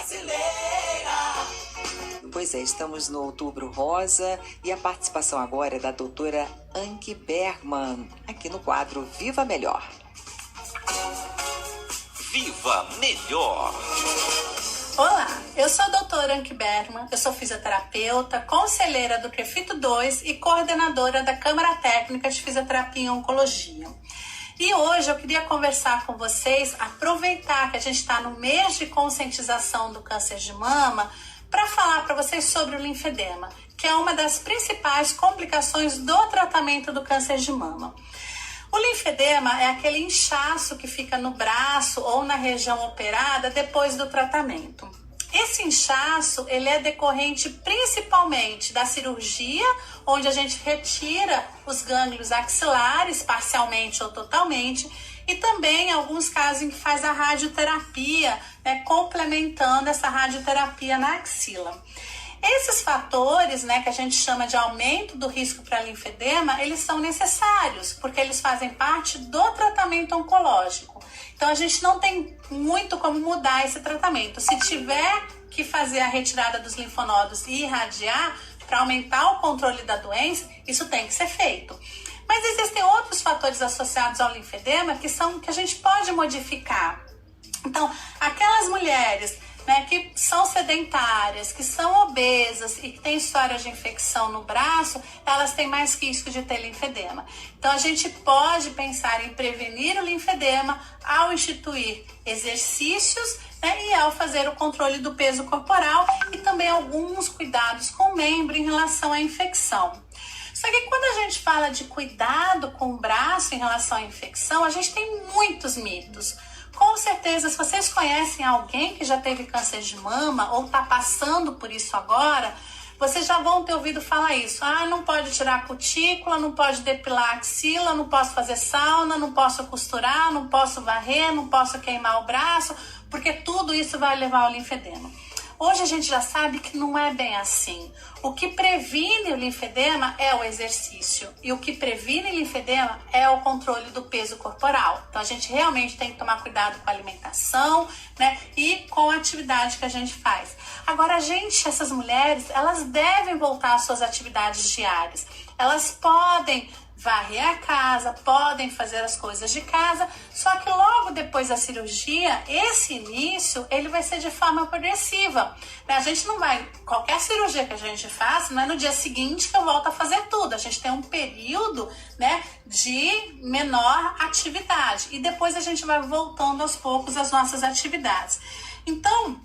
Brasileira. Pois é, estamos no Outubro Rosa e a participação agora é da doutora Anke Bergmann, aqui no quadro Viva Melhor. Viva Melhor. Olá, eu sou a doutora Anke Bergmann, eu sou fisioterapeuta, conselheira do CREFITO 2 e coordenadora da Câmara Técnica de Fisioterapia e Oncologia. E hoje eu queria conversar com vocês, aproveitar que a gente está no mês de conscientização do câncer de mama, para falar para vocês sobre o linfedema, que é uma das principais complicações do tratamento do câncer de mama. O linfedema é aquele inchaço que fica no braço ou na região operada depois do tratamento. Esse inchaço, ele é decorrente principalmente da cirurgia, onde a gente retira os gânglios axilares, parcialmente ou totalmente, e também em alguns casos em que faz a radioterapia, complementando essa radioterapia na axila. Esses fatores, que a gente chama de aumento do risco para linfedema, eles são necessários, porque eles fazem parte do tratamento oncológico. Então, a gente não tem muito como mudar esse tratamento. Se tiver que fazer a retirada dos linfonodos e irradiar para aumentar o controle da doença, isso tem que ser feito. Mas existem outros fatores associados ao linfedema que a gente pode modificar. Então, aquelas mulheres que são sedentárias, que são obesas e que têm história de infecção no braço, elas têm mais risco de ter linfedema. Então, a gente pode pensar em prevenir o linfedema ao instituir exercícios e ao fazer o controle do peso corporal e também alguns cuidados com o membro em relação à infecção. Só que quando a gente fala de cuidado com o braço em relação à infecção, a gente tem muitos mitos. Com certeza, se vocês conhecem alguém que já teve câncer de mama ou está passando por isso agora, vocês já vão ter ouvido falar isso. Não pode tirar a cutícula, não pode depilar a axila, não posso fazer sauna, não posso costurar, não posso varrer, não posso queimar o braço, porque tudo isso vai levar ao linfedema. Hoje a gente já sabe que não é bem assim. O que previne o linfedema é o exercício. E o que previne o linfedema é o controle do peso corporal. Então a gente realmente tem que tomar cuidado com a alimentação, e com a atividade que a gente faz. Agora, essas mulheres, elas devem voltar às suas atividades diárias. Elas podem varrer a casa, podem fazer as coisas de casa, só que logo depois da cirurgia, esse início, ele vai ser de forma progressiva. A gente não vai, qualquer cirurgia que a gente faça, não é no dia seguinte que eu volto a fazer tudo. A gente tem um período, de menor atividade e depois a gente vai voltando aos poucos às nossas atividades. Então,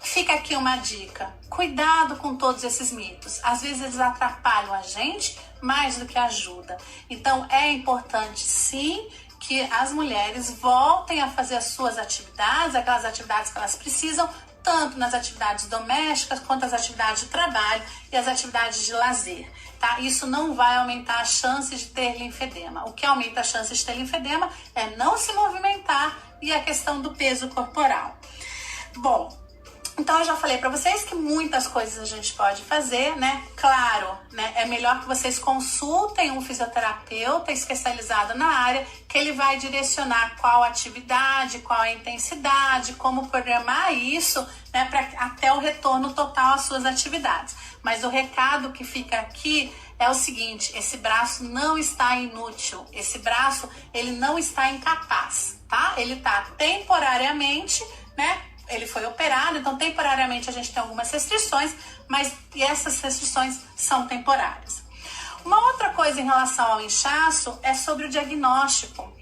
fica aqui uma dica, cuidado com todos esses mitos. Às vezes eles atrapalham a gente mais do que ajuda. Então é importante sim que as mulheres voltem a fazer as suas atividades, aquelas atividades que elas precisam, tanto nas atividades domésticas quanto as atividades de trabalho e as atividades de lazer. Tá? Isso não vai aumentar a chance de ter linfedema. O que aumenta a chance de ter linfedema é não se movimentar e a questão do peso corporal. Bom, então eu já falei para vocês que muitas coisas a gente pode fazer, Claro, é melhor que vocês consultem um fisioterapeuta especializado na área, que ele vai direcionar qual atividade, qual a intensidade, como programar isso, até o retorno total às suas atividades. Mas o recado que fica aqui é o seguinte: esse braço não está inútil, esse braço ele não está incapaz, tá? Ele está temporariamente, ele foi operado, então temporariamente a gente tem algumas restrições, mas essas restrições são temporárias. Uma outra coisa em relação ao inchaço é sobre o diagnóstico.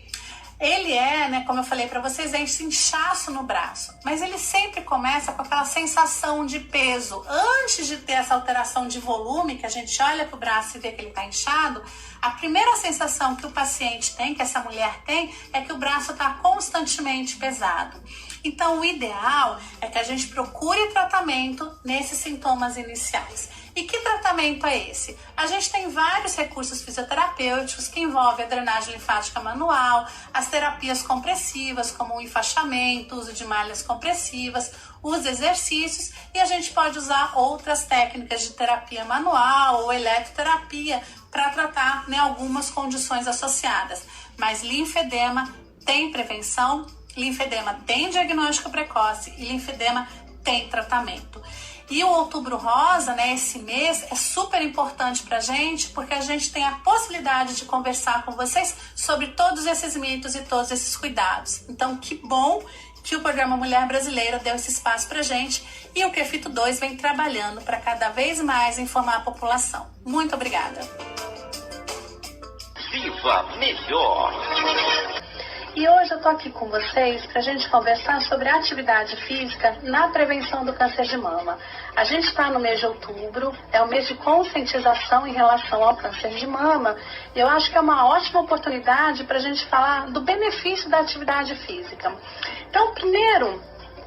Ele como eu falei para vocês, é esse inchaço no braço, mas ele sempre começa com aquela sensação de peso. Antes de ter essa alteração de volume, que a gente olha para o braço e vê que ele está inchado, a primeira sensação que o paciente tem, que essa mulher tem, é que o braço está constantemente pesado. Então, o ideal é que a gente procure tratamento nesses sintomas iniciais. E que tratamento é esse? A gente tem vários recursos fisioterapêuticos que envolvem a drenagem linfática manual, as terapias compressivas, como o enfaixamento, o uso de malhas compressivas, os exercícios, e a gente pode usar outras técnicas de terapia manual ou eletroterapia para tratar algumas condições associadas. Mas linfedema tem prevenção, linfedema tem diagnóstico precoce e linfedema tem tratamento. E o Outubro Rosa, né, esse mês, é super importante pra gente, porque a gente tem a possibilidade de conversar com vocês sobre todos esses mitos e todos esses cuidados. Então, que bom que o programa Mulher Brasileira deu esse espaço pra gente e o CREFITO 2 vem trabalhando para cada vez mais informar a população. Muito obrigada. Viva Melhor! E hoje eu tô aqui com vocês para a gente conversar sobre a atividade física na prevenção do câncer de mama. A gente está no mês de outubro, é o mês de conscientização em relação ao câncer de mama. E eu acho que é uma ótima oportunidade para a gente falar do benefício da atividade física. Então, primeiro,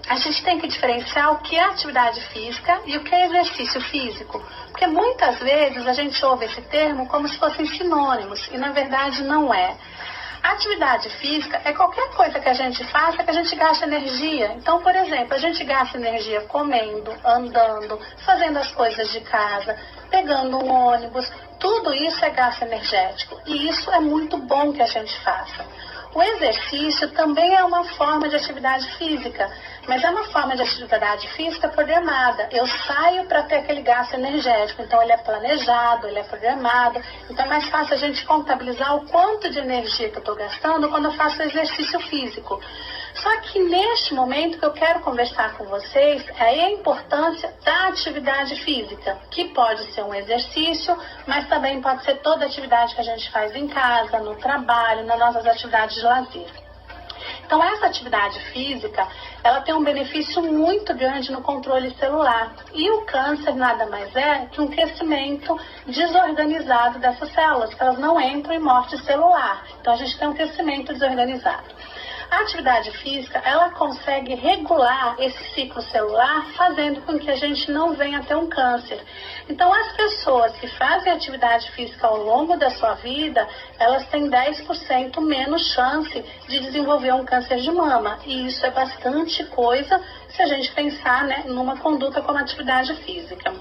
a gente tem que diferenciar o que é atividade física e o que é exercício físico. Porque muitas vezes a gente ouve esse termo como se fossem sinônimos e na verdade não é. Atividade física é qualquer coisa que a gente faça que a gente gaste energia. Então, por exemplo, a gente gasta energia comendo, andando, fazendo as coisas de casa, pegando um ônibus. Tudo isso é gasto energético e isso é muito bom que a gente faça. O exercício também é uma forma de atividade física, mas é uma forma de atividade física programada. Eu saio para ter aquele gasto energético, então ele é planejado, ele é programado. Então é mais fácil a gente contabilizar o quanto de energia que eu estou gastando quando eu faço exercício físico. Só que neste momento que eu quero conversar com vocês é a importância da atividade física, que pode ser um exercício, mas também pode ser toda atividade que a gente faz em casa, no trabalho, nas nossas atividades de lazer. Então essa atividade física, ela tem um benefício muito grande no controle celular. E o câncer nada mais é que um crescimento desorganizado dessas células, que elas não entram em morte celular. Então a gente tem um crescimento desorganizado. A atividade física, ela consegue regular esse ciclo celular, fazendo com que a gente não venha a ter um câncer. Então, as pessoas que fazem atividade física ao longo da sua vida, elas têm 10% menos chance de desenvolver um câncer de mama. E isso é bastante coisa se a gente pensar, né, numa conduta como atividade física.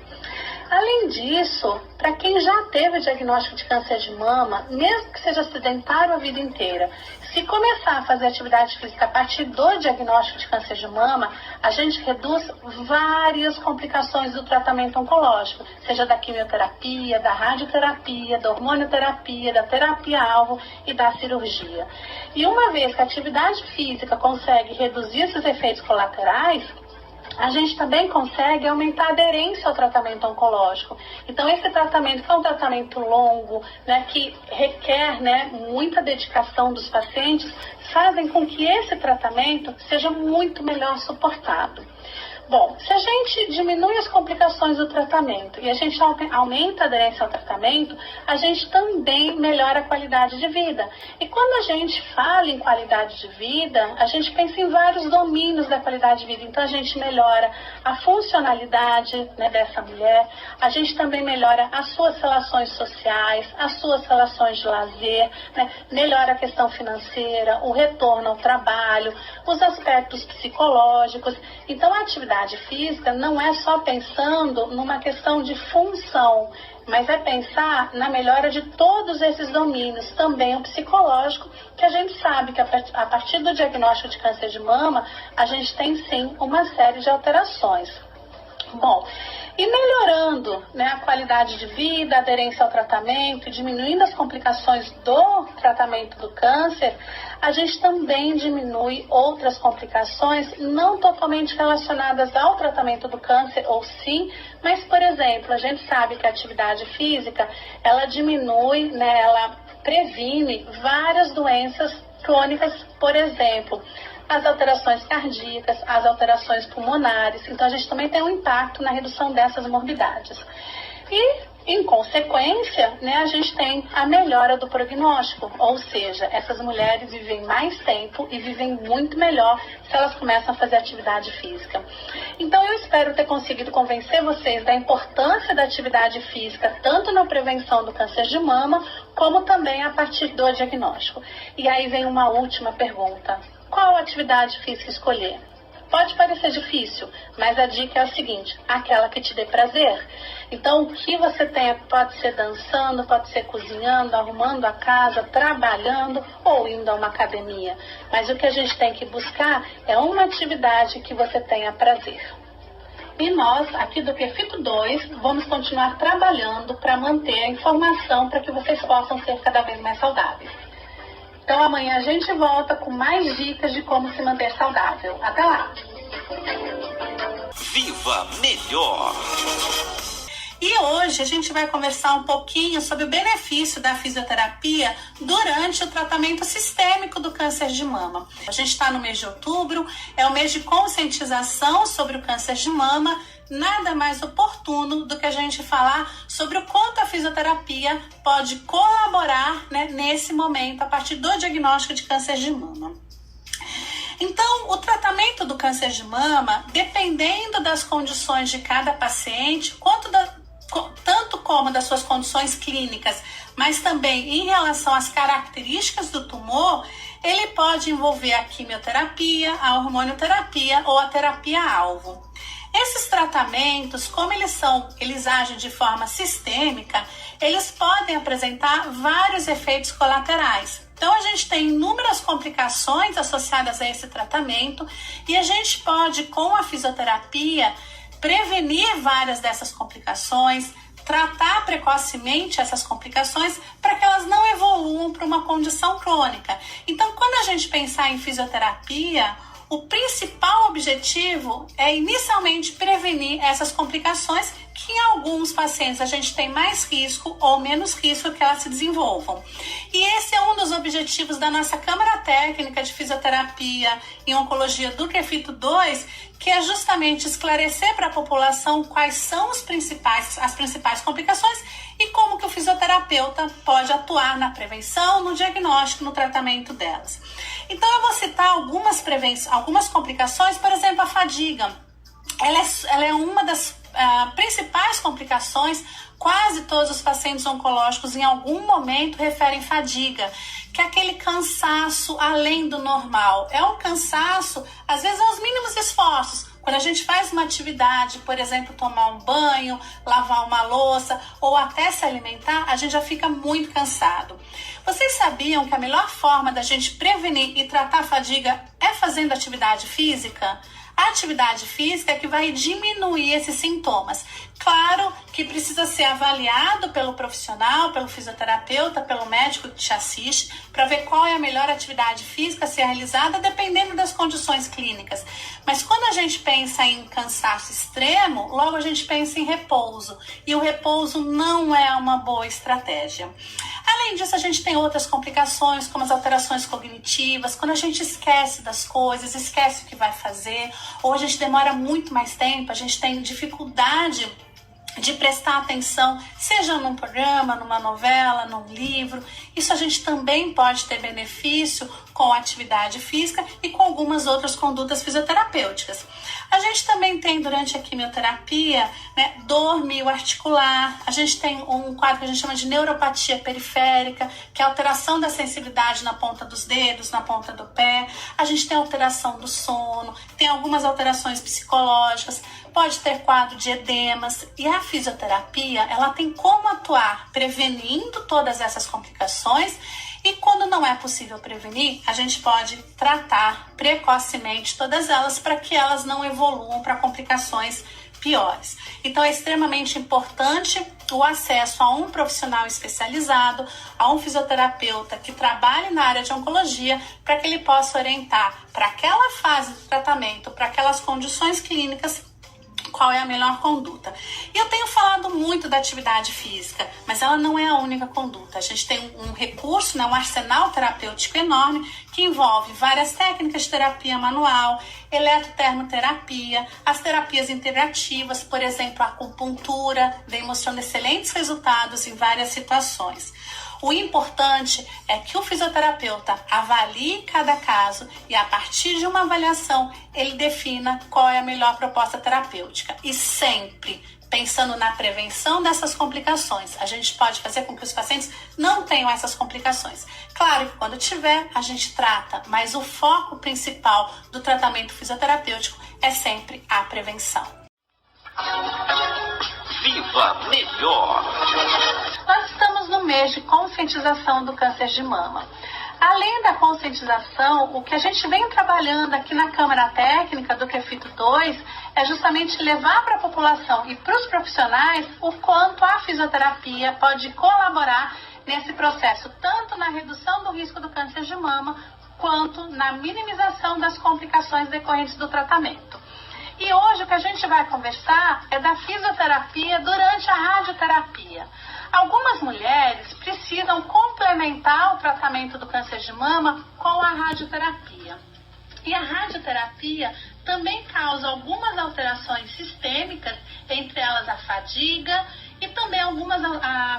Além disso, para quem já teve diagnóstico de câncer de mama, mesmo que seja sedentário a vida inteira, se começar a fazer atividade física a partir do diagnóstico de câncer de mama, a gente reduz várias complicações do tratamento oncológico, seja da quimioterapia, da radioterapia, da hormonioterapia, da terapia-alvo e da cirurgia. E uma vez que a atividade física consegue reduzir esses efeitos colaterais, a gente também consegue aumentar a aderência ao tratamento oncológico. Então, esse tratamento, que é um tratamento longo, né, que requer, né, muita dedicação dos pacientes, fazem com que esse tratamento seja muito melhor suportado. Bom, se a gente diminui as complicações do tratamento e a gente aumenta a aderência ao tratamento, a gente também melhora a qualidade de vida. E quando a gente fala em qualidade de vida, a gente pensa em vários domínios da qualidade de vida. Então, a gente melhora a funcionalidade, né, dessa mulher, a gente também melhora as suas relações sociais, as suas relações de lazer, né, melhora a questão financeira, o retorno ao trabalho, os aspectos psicológicos. Então, a atividade física não é só pensando numa questão de função, mas é pensar na melhora de todos esses domínios, também o psicológico, que a gente sabe que a partir do diagnóstico de câncer de mama, a gente tem sim uma série de alterações. Bom, e melhorando, né, a qualidade de vida, a aderência ao tratamento, diminuindo as complicações do tratamento do câncer, a gente também diminui outras complicações não totalmente relacionadas ao tratamento do câncer, ou sim, mas, por exemplo, a gente sabe que a atividade física, ela diminui, né, ela previne várias doenças crônicas, por exemplo, as alterações cardíacas, as alterações pulmonares. Então, a gente também tem um impacto na redução dessas morbidades. E, em consequência, né, a gente tem a melhora do prognóstico, ou seja, essas mulheres vivem mais tempo e vivem muito melhor se elas começam a fazer atividade física. Então, eu espero ter conseguido convencer vocês da importância da atividade física, tanto na prevenção do câncer de mama, como também a partir do diagnóstico. E aí vem uma última pergunta. Qual atividade física escolher? Pode parecer difícil, mas a dica é a seguinte: aquela que te dê prazer. Então, o que você tenha, pode ser dançando, pode ser cozinhando, arrumando a casa, trabalhando ou indo a uma academia. Mas o que a gente tem que buscar é uma atividade que você tenha prazer. E nós, aqui do Crefito 2, vamos continuar trabalhando para manter a informação para que vocês possam ser cada vez mais saudáveis. Então amanhã a gente volta com mais dicas de como se manter saudável. Até lá! Viva Melhor! E hoje a gente vai conversar um pouquinho sobre o benefício da fisioterapia durante o tratamento sistêmico do câncer de mama. A gente está no mês de outubro, é o mês de conscientização sobre o câncer de mama. Nada mais oportuno do que a gente falar sobre o quanto a fisioterapia pode colaborar, né, nesse momento, a partir do diagnóstico de câncer de mama. Então, o tratamento do câncer de mama, dependendo das condições de cada paciente, tanto como das suas condições clínicas, mas também em relação às características do tumor, ele pode envolver a quimioterapia, a hormonioterapia ou a terapia-alvo. Esses tratamentos, como eles agem de forma sistêmica, eles podem apresentar vários efeitos colaterais. Então, a gente tem inúmeras complicações associadas a esse tratamento e a gente pode, com a fisioterapia, prevenir várias dessas complicações, tratar precocemente essas complicações para que elas não evoluam para uma condição crônica. Então, quando a gente pensar em fisioterapia, o principal objetivo é inicialmente prevenir essas complicações que em alguns pacientes a gente tem mais risco ou menos risco que elas se desenvolvam. E esse é um dos objetivos da nossa Câmara Técnica de Fisioterapia e Oncologia do Crefito 2, que é justamente esclarecer para a população quais são as principais complicações e como que o fisioterapeuta pode atuar na prevenção, no diagnóstico, no tratamento delas. Então eu vou citar algumas complicações, por exemplo, a fadiga. Ela é uma das principais complicações. Quase todos os pacientes oncológicos em algum momento referem fadiga, que é aquele cansaço além do normal. É um cansaço, às vezes, aos mínimos esforços. Quando a gente faz uma atividade, por exemplo, tomar um banho, lavar uma louça ou até se alimentar, a gente já fica muito cansado. Vocês sabiam que a melhor forma da gente prevenir e tratar a fadiga é fazendo atividade física? A atividade física é que vai diminuir esses sintomas. Claro que precisa ser avaliado pelo profissional, pelo fisioterapeuta, pelo médico que te assiste, para ver qual é a melhor atividade física a ser realizada, dependendo das condições clínicas. Mas quando a gente pensa em cansaço extremo, logo a gente pensa em repouso. E o repouso não é uma boa estratégia. Além disso, a gente tem outras complicações, como as alterações cognitivas, quando a gente esquece das coisas, esquece o que vai fazer, ou a gente demora muito mais tempo, a gente tem dificuldade de prestar atenção, seja num programa, numa novela, num livro. Isso a gente também pode ter benefício com a atividade física e com algumas outras condutas fisioterapêuticas. A gente também tem, durante a quimioterapia, né, dor mioarticular. A gente tem um quadro que a gente chama de neuropatia periférica, que é a alteração da sensibilidade na ponta dos dedos, na ponta do pé. A gente tem alteração do sono, tem algumas alterações psicológicas, pode ter quadro de edemas. E a fisioterapia, ela tem como atuar prevenindo todas essas complicações. E quando não é possível prevenir, a gente pode tratar precocemente todas elas para que elas não evoluam para complicações piores. Então é extremamente importante o acesso a um profissional especializado, a um fisioterapeuta que trabalhe na área de oncologia, para que ele possa orientar para aquela fase do tratamento, para aquelas condições clínicas, qual é a melhor conduta. E eu tenho falado muito da atividade física, mas ela não é a única conduta. A gente tem um recurso, né, um arsenal terapêutico enorme que envolve várias técnicas de terapia manual, eletrotermoterapia, as terapias integrativas, por exemplo, a acupuntura, vem mostrando excelentes resultados em várias situações. O importante é que o fisioterapeuta avalie cada caso e, a partir de uma avaliação, ele defina qual é a melhor proposta terapêutica. E sempre pensando na prevenção dessas complicações. A gente pode fazer com que os pacientes não tenham essas complicações. Claro que quando tiver, a gente trata, mas o foco principal do tratamento fisioterapêutico é sempre a prevenção. Viva Melhor! Nós estamos no mês de conscientização do câncer de mama. Além da conscientização, o que a gente vem trabalhando aqui na Câmara Técnica do QFITO 2 é justamente levar para a população e para os profissionais o quanto a fisioterapia pode colaborar nesse processo, tanto na redução do risco do câncer de mama, quanto na minimização das complicações decorrentes do tratamento. E hoje o que a gente vai conversar é da fisioterapia durante a radioterapia. Algumas mulheres precisam complementar o tratamento do câncer de mama com a radioterapia. E a radioterapia também causa algumas alterações sistêmicas, entre elas a fadiga e também algumas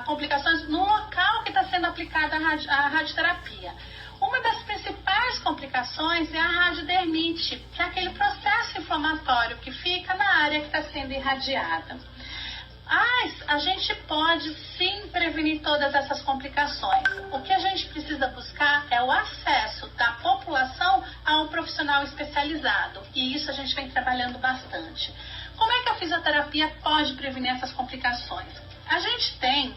complicações no local que está sendo aplicada a radioterapia. Uma das principais complicações é a radiodermite, que é aquele processo inflamatório que fica na área que está sendo irradiada. Mas a gente pode sim prevenir todas essas complicações. O que a gente precisa buscar é o acesso da população a um profissional especializado. E isso a gente vem trabalhando bastante. Como é que a fisioterapia pode prevenir essas complicações? A gente tem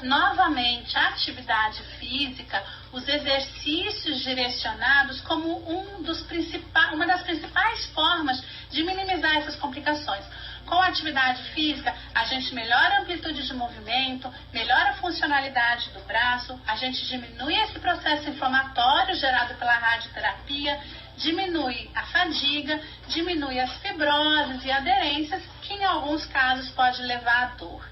novamente a atividade física, os exercícios direcionados como uma das principais formas de minimizar essas complicações. Com a atividade física, a gente melhora a amplitude de movimento, melhora a funcionalidade do braço, a gente diminui esse processo inflamatório gerado pela radioterapia, diminui a fadiga, diminui as fibroses e aderências, que em alguns casos pode levar à dor.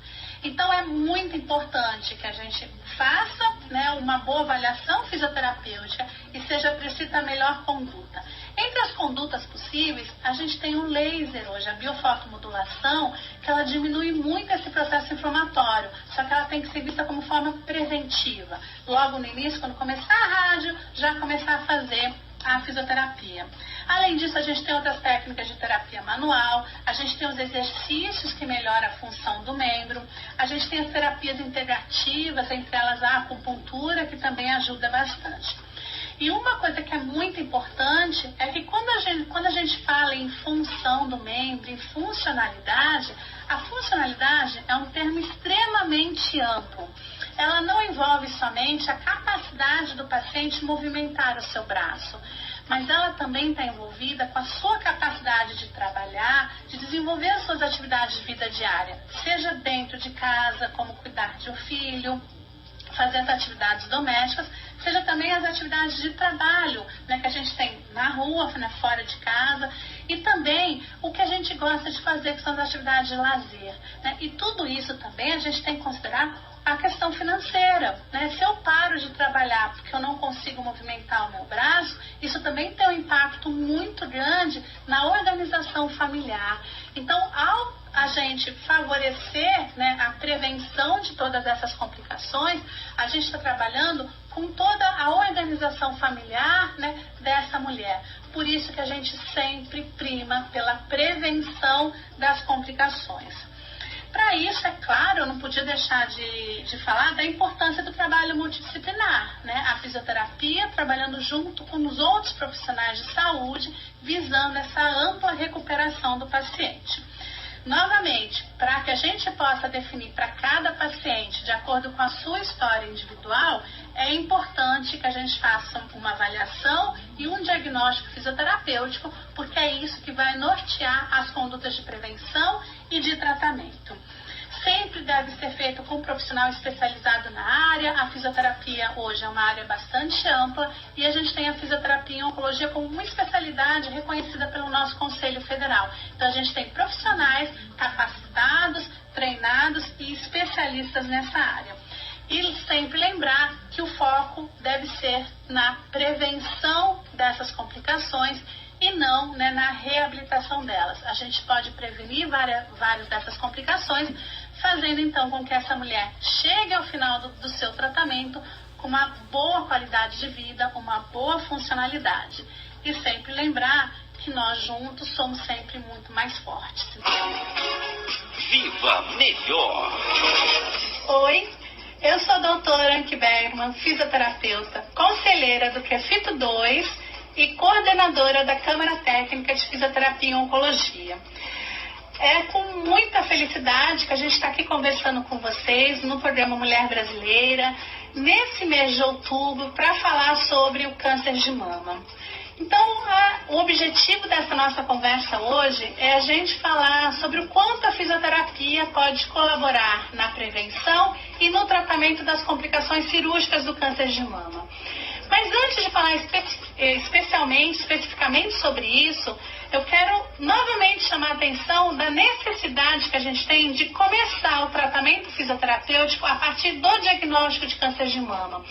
Então é muito importante que a gente faça, uma boa avaliação fisioterapêutica e seja prescrita a melhor conduta. Entre as condutas possíveis, a gente tem o laser hoje, a biofotomodulação, que ela diminui muito esse processo inflamatório, só que ela tem que ser vista como forma preventiva. Logo no início, quando começar a rádio, já começar a fazer a fisioterapia. Além disso, a gente tem outras técnicas de terapia manual, a gente tem os exercícios que melhoram a função do membro, a gente tem as terapias integrativas, entre elas a acupuntura, que também ajuda bastante. E uma coisa que é muito importante é que quando a gente fala em função do membro, em funcionalidade, a funcionalidade é um termo extremamente amplo. Ela não envolve somente a capacidade do paciente movimentar o seu braço, mas ela também está envolvida com a sua capacidade de trabalhar, de desenvolver as suas atividades de vida diária, seja dentro de casa, como cuidar de um filho, fazer as atividades domésticas, seja também as atividades de trabalho, que a gente tem na rua, fora de casa, e também o que a gente gosta de fazer, que são as atividades de lazer. E tudo isso também a gente tem que considerar a questão financeira. Se eu paro de trabalhar porque eu não consigo movimentar o meu braço, isso também tem um impacto muito grande na organização familiar. Então, ao a gente favorecer a prevenção de todas essas complicações, a gente está trabalhando com toda a organização familiar dessa mulher. Por isso que a gente sempre prima pela prevenção das complicações. Para isso, é claro, eu não podia deixar de falar da importância do trabalho multidisciplinar, a fisioterapia trabalhando junto com os outros profissionais de saúde, visando essa ampla recuperação do paciente. Novamente, para que a gente possa definir para cada paciente, de acordo com a sua história individual, é importante que a gente faça uma avaliação e um diagnóstico fisioterapêutico, porque é isso que vai nortear as condutas de prevenção e de tratamento. Sempre deve ser feito com um profissional especializado na área. A fisioterapia hoje é uma área bastante ampla e a gente tem a fisioterapia em oncologia como uma especialidade reconhecida pelo nosso Conselho Federal. Então a gente tem profissionais capacitados, treinados e especialistas nessa área. E sempre lembrar que o foco deve ser na prevenção dessas complicações e não na reabilitação delas. A gente pode prevenir várias dessas complicações, fazendo então com que essa mulher chegue ao final do seu tratamento com uma boa qualidade de vida, uma boa funcionalidade. E sempre lembrar que nós juntos somos sempre muito mais fortes. Viva Melhor! Oi, eu sou a doutora Anke Bergman, fisioterapeuta, conselheira do QFITO 2 e coordenadora da Câmara Técnica de Fisioterapia e Oncologia. É com muita felicidade que a gente está aqui conversando com vocês no programa Mulher Brasileira. nesse mês de outubro para falar sobre o câncer de mama. Então, o objetivo dessa nossa conversa hoje é a gente falar sobre o quanto a fisioterapia pode colaborar na prevenção e no tratamento das complicações cirúrgicas do câncer de mama. Mas antes de falar especificamente sobre isso, eu quero novamente chamar a atenção da necessidade que a gente tem de começar o tratamento fisioterapêutico a partir do diagnóstico de câncer de mama.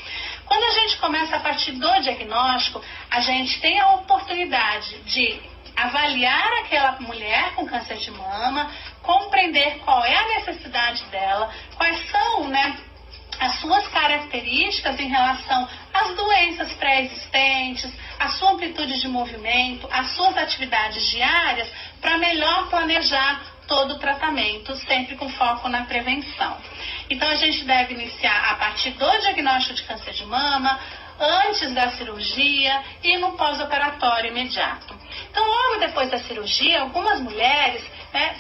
Quando a gente começa a partir do diagnóstico, a gente tem a oportunidade de avaliar aquela mulher com câncer de mama, compreender qual é a necessidade dela, quais são, as suas características em relação às doenças pré-existentes, a sua amplitude de movimento, as suas atividades diárias, para melhor planejar todo o tratamento, sempre com foco na prevenção. Então, a gente deve iniciar a partir do diagnóstico de câncer de mama, antes da cirurgia e no pós-operatório imediato. Então, logo depois da cirurgia, algumas mulheres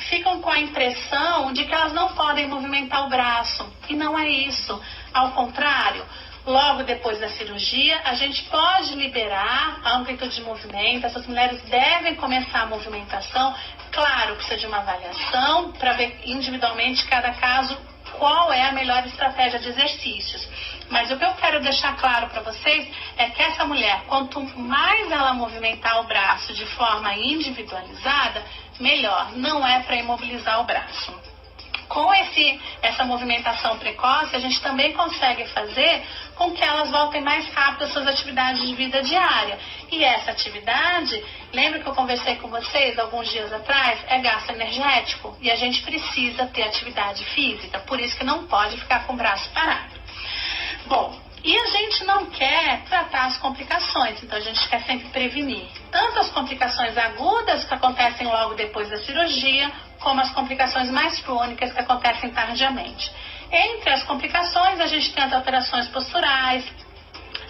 ficam com a impressão de que elas não podem movimentar o braço. E não é isso. Ao contrário, logo depois da cirurgia, a gente pode liberar a amplitude de movimento. Essas mulheres devem começar a movimentação. Claro, precisa de uma avaliação para ver individualmente cada caso qual é a melhor estratégia de exercícios. Mas o que eu quero deixar claro para vocês é que essa mulher, quanto mais ela movimentar o braço de forma individualizada, melhor. Não é para imobilizar o braço. Com essa movimentação precoce, a gente também consegue fazer com que elas voltem mais rápido às suas atividades de vida diária. E essa atividade, lembra que eu conversei com vocês alguns dias atrás, é gasto energético e a gente precisa ter atividade física, por isso que não pode ficar com o braço parado. Bom, e a gente não quer tratar as complicações, então a gente quer sempre prevenir. Tanto as complicações agudas que acontecem logo depois da cirurgia, como as complicações mais crônicas que acontecem tardiamente. Entre as complicações, a gente tem as alterações posturais,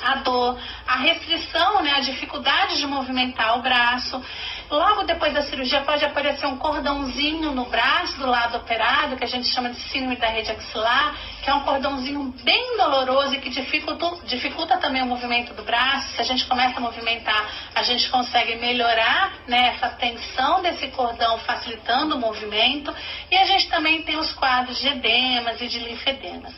a dor, a restrição, a dificuldade de movimentar o braço. Logo depois da cirurgia pode aparecer um cordãozinho no braço do lado operado, que a gente chama de síndrome da rede axilar, que é um cordãozinho bem doloroso e que dificulta também o movimento do braço. Se a gente começa a movimentar, a gente consegue melhorar essa tensão desse cordão, facilitando o movimento. E a gente também tem os quadros de edemas e de linfedemas.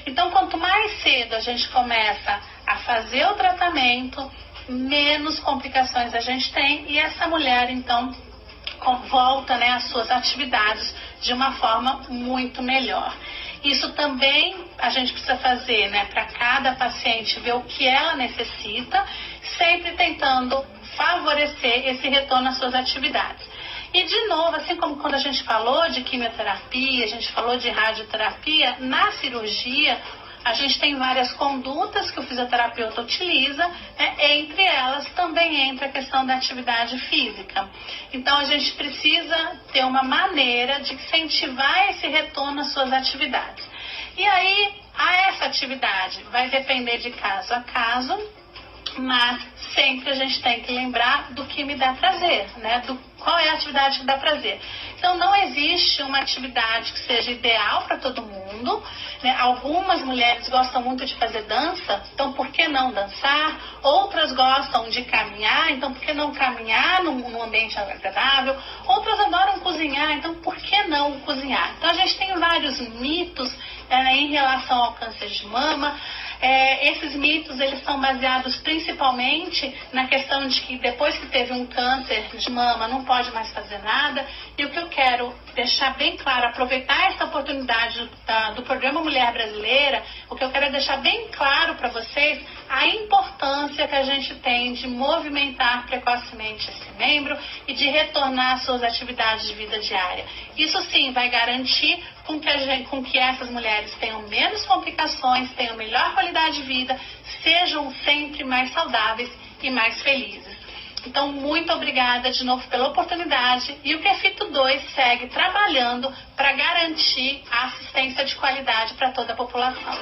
Então, quanto mais cedo a gente começa a fazer o tratamento, menos complicações a gente tem e essa mulher, então, volta às suas atividades de uma forma muito melhor. Isso também a gente precisa fazer para cada paciente, ver o que ela necessita, sempre tentando favorecer esse retorno às suas atividades. E, de novo, assim como quando a gente falou de quimioterapia, a gente falou de radioterapia, na cirurgia, a gente tem várias condutas que o fisioterapeuta utiliza, entre elas também entra a questão da atividade física. Então, a gente precisa ter uma maneira de incentivar esse retorno às suas atividades. E aí, essa atividade vai depender de caso a caso, mas sempre a gente tem que lembrar do que me dá prazer, qual é a atividade que dá prazer. Então, não existe uma atividade que seja ideal para todo mundo, Algumas mulheres gostam muito de fazer dança, então por que não dançar? Outras gostam de caminhar, então por que não caminhar num ambiente agradável? Outras adoram cozinhar, então por que não cozinhar? Então, a gente tem vários mitos em relação ao câncer de mama. Esses mitos, eles são baseados principalmente na questão de que depois que teve um câncer de mama não pode mais fazer nada. E o que eu quero deixar bem claro, aproveitar essa oportunidade do programa Mulher Brasileira, o que eu quero deixar bem claro para vocês, a importância que a gente tem de movimentar precocemente esse membro e de retornar às suas atividades de vida diária. Isso sim vai garantir com que essas mulheres tenham menos complicações, tenham melhor qualidade de vida, sejam sempre mais saudáveis e mais felizes. Então, muito obrigada de novo pela oportunidade e o QFITO 2 segue trabalhando para garantir a assistência de qualidade para toda a população.